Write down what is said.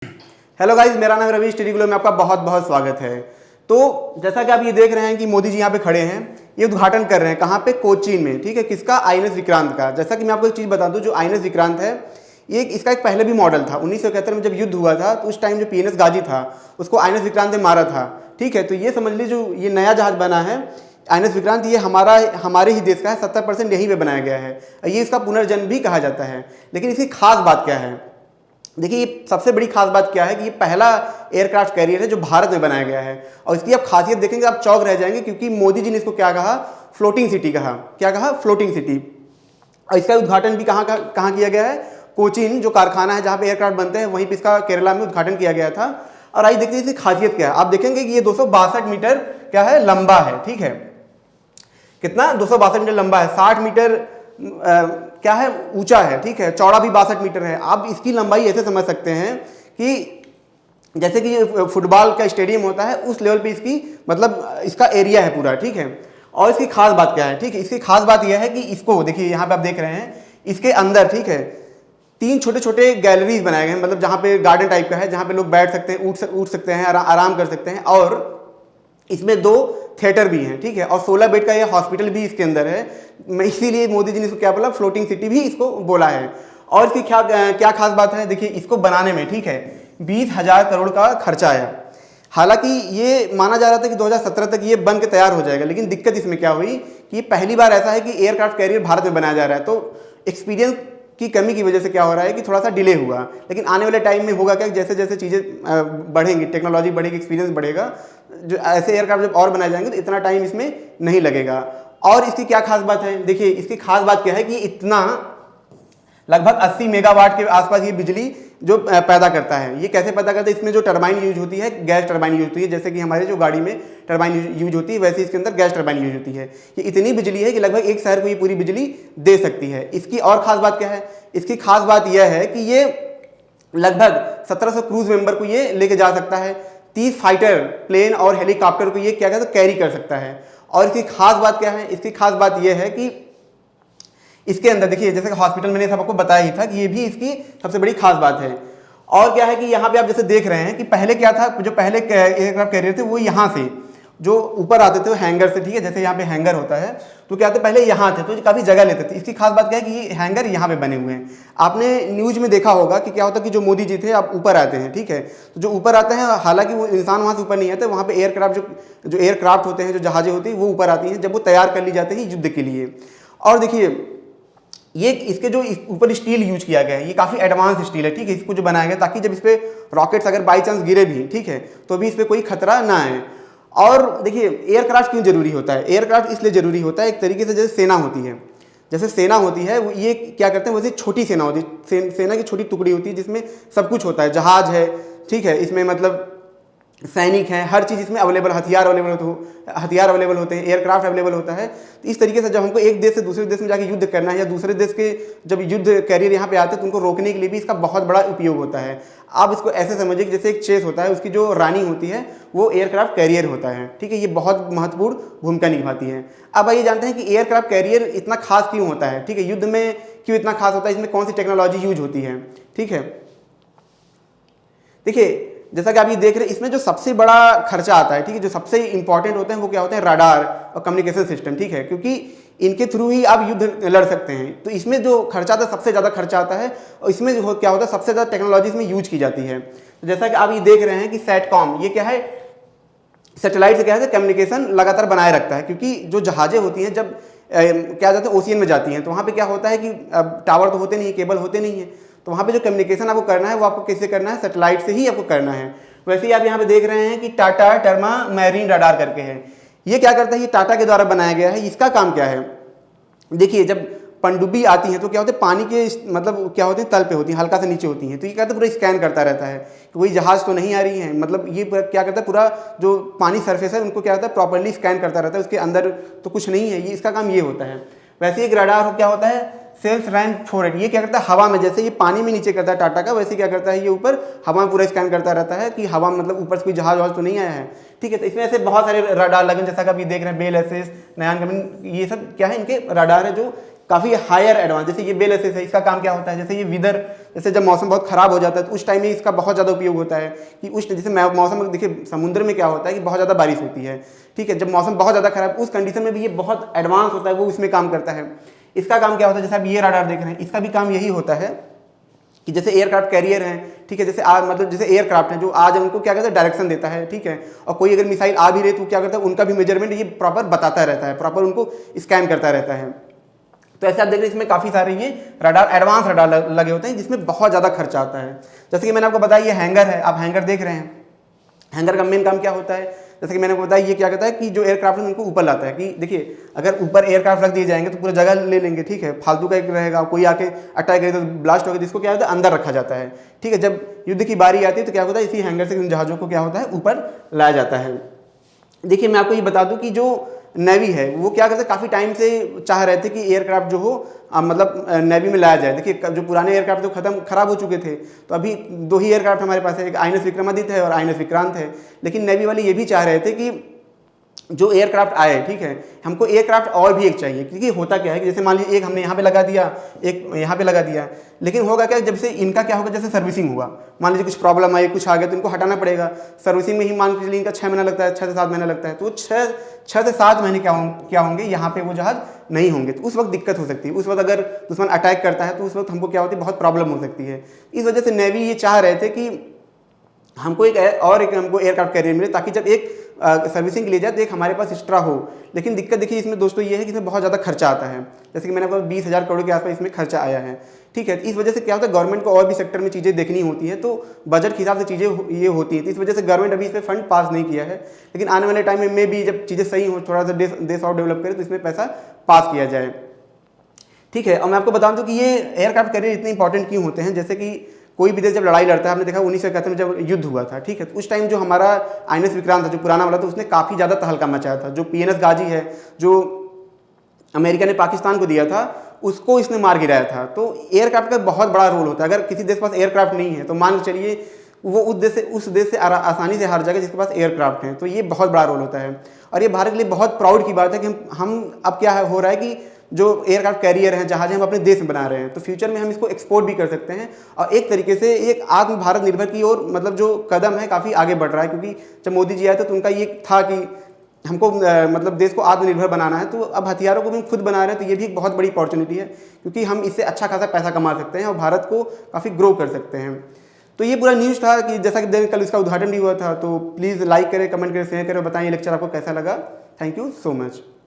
Hello guys, मेरा नाम Ravi, study glow में आपका बहुत बहुत स्वागत है। तो जैसा कि आप ये देख रहे हैं कि मोदी जी यहाँ पे खड़े हैं, ये उद्घाटन कर रहे हैं कहाँ पे, कोचीन में। ठीक है, किसका? आईएनएस विक्रांत का। जैसा कि मैं आपको एक चीज़ बता दूं, जो आईएनएस विक्रांत है ये इसका एक पहले भी मॉडल था। 1971 में जब युद्ध हुआ था तो उस टाइम जो पीएनएस गाजी था उसको आईएनएस विक्रांत ने मारा था। ठीक है, तो ये समझ लीजिए जो ये नया जहाज बना है आईएनएस विक्रांत, ये हमारे ही देश का है। 70% यहीं पे बनाया गया है। ये इसका पुनर्जन्म भी कहा जाता है। लेकिन इसकी खास बात क्या है? देखिए, सबसे बड़ी खास बात क्या है कि ये पहला एयरक्राफ्ट कैरियर है जो भारत में बनाया गया है। और इसकी आप खासियत देखेंगे आप चौंक रह जाएंगे, क्योंकि मोदी जी ने इसको क्या कहा? फ्लोटिंग सिटी कहा। क्या कहा? Floating city. और इसका उद्घाटन भी कहाँ किया गया है? कोचीन जो कारखाना है जहाँ पे एयरक्राफ्ट बनते हैं, वहीं पे इसका केरला में उद्घाटन किया गया था। और आइए देखते हैं इसकी खासियत क्या है। आप देखेंगे कि ये 262 मीटर क्या है, लंबा है। ठीक है, कितना? 262 मीटर लंबा है, 60 मीटर क्या है, ऊंचा है। ठीक है, चौड़ा भी 62 मीटर है। आप इसकी लंबाई ऐसे समझ सकते हैं कि जैसे कि फुटबॉल का स्टेडियम होता है, उस लेवल पे इसकी मतलब इसका एरिया है पूरा। ठीक है, और इसकी खास बात क्या है? ठीक है, इसकी खास बात यह है कि इसको देखिए, यहाँ पे आप देख रहे हैं इसके अंदर, ठीक है, 3 छोटे छोटे गैलरीज बनाए गए हैं, मतलब जहाँ पे गार्डन टाइप का है, जहाँ पे लोग बैठ सकते हैं, उठ सकते हैं, आराम कर सकते हैं। और इसमें 2 थिएटर भी हैं। ठीक है, और 16 बेड का ये हॉस्पिटल भी इसके अंदर है। इसीलिए मोदी जी ने इसको क्या बोला? फ्लोटिंग सिटी भी इसको बोला है। और इसकी क्या खास बात है? देखिए, इसको बनाने में, ठीक है, 20,000 करोड़ का खर्चा आया। हालांकि ये माना जा रहा था कि 2017 तक ये बन के तैयार हो जाएगा, लेकिन दिक्कत इसमें क्या हुई कि ये पहली बार ऐसा है कि एयरक्राफ्ट कैरियर भारत में बनाया जा रहा है। तो एक्सपीरियंस की कमी की वजह से क्या हो रहा है कि थोड़ा सा डिले हुआ। लेकिन आने वाले टाइम में होगा क्या, जैसे जैसे चीज़ें बढ़ेंगी, टेक्नोलॉजी बढ़ेगी, एक्सपीरियंस बढ़ेगा, जो ऐसे एयरक्राफ्ट जब और बनाए जाएंगे तो इतना टाइम इसमें नहीं लगेगा। और इसकी क्या खास बात है? देखिए, इसकी खास बात क्या है कि इतना लगभग 80 मेगावाट के आसपास ये बिजली जो पैदा करता है। ये कैसे पैदा करता है? इसमें जो टरबाइन यूज होती है, गैस टरबाइन यूज होती है। जैसे कि हमारे जो गाड़ी में टरबाइन यूज होती है, वैसे इसके अंदर गैस टरबाइन यूज होती है। ये इतनी बिजली है कि लगभग एक शहर को ये पूरी बिजली दे सकती है। इसकी और खास बात क्या है? इसकी खास बात यह है कि ये लगभग 1700 क्रूज मेंबर को ये लेके जा सकता है। 30 फाइटर प्लेन और हेलीकॉप्टर को ये क्या कहते हैं, कैरी कर सकता है। और इसकी खास बात क्या है? इसकी खास बात यह है कि इसके अंदर देखिए, जैसे हॉस्पिटल मैंने सबको बताया ही था कि ये भी इसकी सबसे बड़ी खास बात है। और क्या है कि यहाँ पे आप जैसे देख रहे हैं कि पहले क्या था, जो पहले एयरक्राफ्ट कैरियर थे वो यहाँ से जो ऊपर आते थे हैंगर से। ठीक है, जैसे यहाँ पे हैंगर होता है तो क्या थे, पहले यहाँ थे तो काफ़ी जगह लेते थे। इसकी खास बात क्या है कि ये हैंगर यहाँ पे बने हुए हैं। आपने न्यूज में देखा होगा कि क्या होता है कि जो मोदी जी थे आप ऊपर आते हैं। ठीक है, तो जो ऊपर आते हैं, हालांकि वो इंसान वहाँ से ऊपर नहीं आते, वहाँ पे जो एयरक्राफ्ट होते हैं, जो जहाजें होती हैं, वो ऊपर आती हैं जब वो तैयार कर ली जाती है युद्ध के लिए। और देखिए, ये इसके जो ऊपर स्टील यूज किया गया है, ये काफ़ी एडवांस स्टील है। ठीक है, इसको जो बनाया गया ताकि जब इस पर रॉकेट्स अगर बाई चांस गिरे भी, ठीक है, तो भी इस पर कोई खतरा ना आए। और देखिए, एयरक्राफ्ट क्यों जरूरी होता है? एयरक्राफ्ट इसलिए जरूरी होता है, एक तरीके से जैसे सेना होती है, जैसे सेना होती है वो ये क्या करते हैं, वैसे छोटी सेना होती है, सेना की छोटी टुकड़ी होती है जिसमें सब कुछ होता है। जहाज है, ठीक है, इसमें मतलब सैनिक हैं, हर चीज़ इसमें अवेलेबल, हथियार अवेलेबल होते हैं, एयरक्राफ्ट अवेलेबल होता है। तो इस तरीके से जब हमको एक देश से दूसरे देश में जाके युद्ध करना है, या दूसरे देश के जब युद्ध कैरियर यहाँ पे आते हैं तो उनको रोकने के लिए भी इसका बहुत बड़ा उपयोग होता है। आप इसको ऐसे समझिए कि जैसे एक चेस होता है, उसकी जो रानी होती है वो एयरक्राफ्ट कैरियर होता है। ठीक है, ये बहुत महत्वपूर्ण भूमिका निभाती है। अब आइए जानते हैं कि एयरक्राफ्ट कैरियर इतना खास क्यों होता है। ठीक है, युद्ध में क्यों इतना खास होता है, इसमें कौन सी टेक्नोलॉजी यूज होती है। ठीक है, देखिए, जैसा कि आप ये देख रहे हैं, इसमें जो सबसे बड़ा खर्चा आता है, ठीक है, जो सबसे इंपॉर्टेंट होते हैं वो क्या होते हैं, रडार और कम्युनिकेशन सिस्टम। ठीक है, क्योंकि इनके थ्रू ही आप युद्ध लड़ सकते हैं। तो इसमें जो खर्चा आता है, सबसे ज़्यादा खर्चा आता है। और इसमें जो क्या होता है, सबसे ज़्यादा टेक्नोलॉजी इसमें यूज की जाती है। तो जैसा कि आप ये देख रहे हैं कि सैटकॉम, ये क्या है, सैटेलाइट से क्या है, कम्युनिकेशन लगातार बनाए रखता है। क्योंकि जो जहाज़ें होती हैं जब क्या जाते हैं ओशियन में जाती हैं, तो वहाँ पर क्या होता है कि टावर तो होते नहीं, केबल होते नहीं है, तो वहाँ पे जो कम्युनिकेशन आपको करना है वो आपको किससे करना है, सैटेलाइट से ही आपको करना है। वैसे ही आप यहाँ पे देख रहे हैं कि टाटा टर्मा मैरीन रडार करके है। ये क्या करता है, ये टाटा के द्वारा बनाया गया है। इसका काम क्या है? देखिए, जब पनडुब्बी आती है तो क्या होते हैं, पानी के मतलब क्या होते हैं, तल पे होती हैं, हल्का से नीचे होती हैं। तो ये क्या करता है, पूरा स्कैन करता रहता है कि कोई जहाज़ तो नहीं आ रही है। मतलब ये क्या करता है, पूरा जो पानी सरफेस है उनको क्या होता है, प्रॉपरली स्कैन करता रहता है, उसके अंदर तो कुछ नहीं है। ये इसका काम ये होता है। वैसे एक रडार क्या होता है, सेल्स रैन फॉर, ये क्या करता है, हवा में, जैसे ये पानी में नीचे करता है टाटा का, वैसे क्या करता है, ये ऊपर हवा में पूरा स्कैन करता रहता है कि हवा मतलब ऊपर से कोई जहाज वहाज तो नहीं आया है। ठीक है, तो इसमें ऐसे बहुत सारे रडार लगे, जैसा कि आप ये देख रहे हैं, बेल एसएस, नयान कमिन, ये सब क्या है, इनके रडार है जो काफ़ी हायर एडवांस। जैसे ये बेल एसेस है, इसका काम क्या होता है, जैसे ये विदर, जैसे जब मौसम बहुत खराब हो जाता है तो उस टाइम में इसका बहुत ज़्यादा उपयोग होता है कि उस जैसे मौसम देखिए समुद्र में क्या होता है कि बहुत ज़्यादा बारिश होती है, ठीक है, जब मौसम बहुत ज़्यादा खराब उस कंडीशन में भी ये बहुत एडवांस होता है, वो इसमें काम करता है। इसका काम क्या होता है, जैसे आप ये रडार देख रहे हैं, इसका भी काम यही होता है कि जैसे एयरक्राफ्ट कैरियर हैं, ठीक है, जैसे आज मतलब जैसे एयरक्राफ्ट हैं जो आज उनको क्या कहते हैं डायरेक्शन देता है, ठीक है, और कोई अगर मिसाइल आ भी रही तो क्या करता है उनका भी मेजरमेंट ये प्रॉपर बताता रहता है, प्रॉपर उनको स्कैन करता रहता है। तो ऐसे आप देख रहे हैं इसमें काफ़ी सारे ये रडार, एडवांस रडार लगे होते हैं जिसमें बहुत ज़्यादा खर्चा आता है। जैसे कि मैंने आपको बताया ये हैंगर है, आप हैंगर देख रहे हैं, हैंगर का मेन काम क्या होता है, जैसे कि मैंने आपको बताया ये क्या कहता है कि जो एयरक्राफ्ट है उनको ऊपर लाता है कि देखिए अगर ऊपर एयरक्राफ्ट रख दिए जाएंगे तो पूरा जगह ले लेंगे, ठीक है, फालतू का एक रहेगा, कोई आके अटैक करे तो ब्लास्ट होगा, जिसको क्या होता है अंदर रखा जाता है, ठीक है। जब युद्ध की बारी आती है तो क्या होता है इसी हैंगर से उन जहाज़ों को क्या होता है ऊपर लाया जाता है। देखिए मैं आपको ये बता दूं कि जो नेवी है वो क्या करते हैं, काफ़ी टाइम से चाह रहे थे कि एयरक्राफ्ट जो हो मतलब नेवी में लाया जाए। देखिए जो पुराने एयरक्राफ्ट तो खराब हो चुके थे, तो अभी 2 ही एयरक्राफ्ट हमारे पास है, एक आईएनएस विक्रमादित्य है और आईएनएस विक्रांत है। लेकिन नेवी वाले ये भी चाह रहे थे कि जो एयरक्राफ्ट आए, ठीक है, हमको एयरक्राफ्ट और भी एक चाहिए, क्योंकि होता क्या है कि जैसे मान लीजिए एक हमने यहाँ पे लगा दिया, एक यहाँ पे लगा दिया, लेकिन होगा क्या जब से इनका क्या होगा, जैसे सर्विसिंग हुआ, मान लीजिए कुछ प्रॉब्लम आई, कुछ आ गया तो इनको हटाना पड़ेगा। सर्विसिंग में ही मान लीजिए इनका 6 महीना लगता है, 6 से 7 महीना लगता है, तो 6 से 7 महीने क्या होंगे यहाँ पे वो जहाज नहीं होंगे, तो उस वक्त दिक्कत हो सकती है। उस वक्त अगर दुश्मन अटैक करता है तो उस वक्त हमको क्या होती है, बहुत प्रॉब्लम हो सकती है। इस वजह से नेवी ये चाह रहे थे कि हमको हमको एयरक्राफ्ट कैरियर मिले, ताकि जब एक सर्विसिंग के लिए जाए तो एक हमारे पास एक्स्ट्रा हो। लेकिन दिक्कत देखिए इसमें दोस्तों ये है कि इसमें बहुत ज़्यादा खर्चा आता है, जैसे कि मैंने आपको 20,000 करोड़ के आसपास इसमें खर्चा आया है, ठीक है। इस वजह से क्या होता है गवर्नमेंट को और भी सेक्टर में चीज़ें देखनी होती है, तो बजट के हिसाब से चीज़ें ये होती है। तो इस वजह से गवर्नमेंट अभी इस पर फंड पास नहीं किया है, लेकिन आने वाले टाइम में भी जब चीज़ें सही हो, थोड़ा सा देश और डेवलप करे तो इसमें पैसा पास किया जाए, ठीक है। और मैं आपको बता दूं कि ये एयरक्राफ्ट कैरियर इतने इंपॉर्टेंट क्यों होते हैं। जैसे कि कोई भी देश जब लड़ाई लड़ता है, आपने देखा 1971 में जब युद्ध हुआ था, ठीक है, तो उस टाइम जो हमारा आईएनएस विक्रांत था जो पुराना वाला था उसने काफ़ी ज़्यादा तहलका मचाया था। जो पीएनएस गाजी है जो अमेरिका ने पाकिस्तान को दिया था उसको इसने मार गिराया था। तो एयरक्राफ्ट का बहुत बड़ा रोल होता है। अगर किसी देश के पास एयरक्राफ्ट नहीं है तो मान के चलिए वो उस देश से आसानी से हार जाएगा जिसके पास एयरक्राफ्ट हैं। तो ये बहुत बड़ा रोल होता है और ये भारत के लिए बहुत प्राउड की बात है कि हम अब क्या हो रहा है कि जो एयरक्राफ्ट कैरियर हैं, जहाज़ें हम अपने देश में बना रहे हैं, तो फ्यूचर में हम इसको एक्सपोर्ट भी कर सकते हैं और एक तरीके से एक आत्म भारत निर्भर की ओर मतलब जो कदम है काफ़ी आगे बढ़ रहा है। क्योंकि जब मोदी जी आए थे तो उनका ये था कि हमको मतलब देश को आत्मनिर्भर बनाना है, तो अब हथियारों को भी हम खुद बना रहे हैं, तो ये भी एक बहुत बड़ी अपॉर्चुनिटी है क्योंकि हम इससे अच्छा खासा पैसा कमा सकते हैं और भारत को काफ़ी ग्रो कर सकते हैं। तो ये पूरा न्यूज़ था कि जैसा कि कल इसका उद्घाटन भी हुआ था। तो प्लीज़ लाइक करें, कमेंट करें, शेयर करें और बताएं ये लेक्चर आपको कैसा लगा। Thank you so much.